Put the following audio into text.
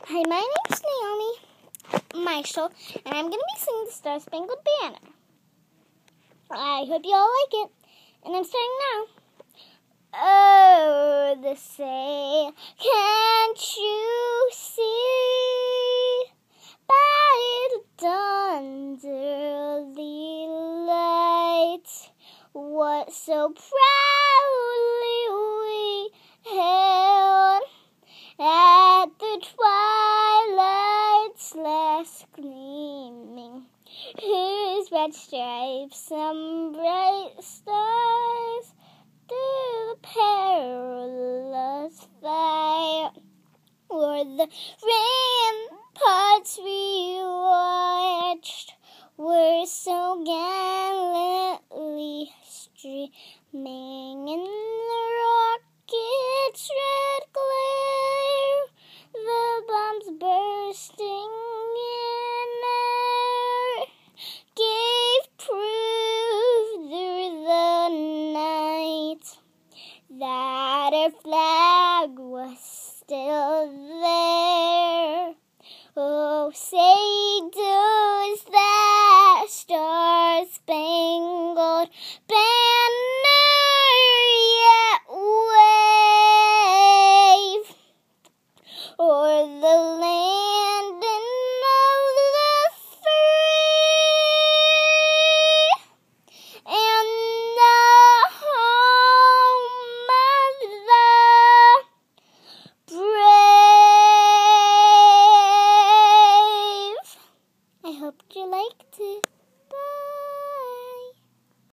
Hi, my name's Naomi Marshall, and I'm going to be singing the Star Spangled Banner. I hope you all like it, and I'm starting now. Oh, the say, can't you see by the dawn's early light what so proudly we hailed at the twilight's last gleaming, whose red stripes some bright stars through the perilous fight o'er the ramparts we watched were so gallantly streaming in the rocket's red glare, the bombs bursting in air gave proof through the night that our flag was still there. Oh, say does that star-spangled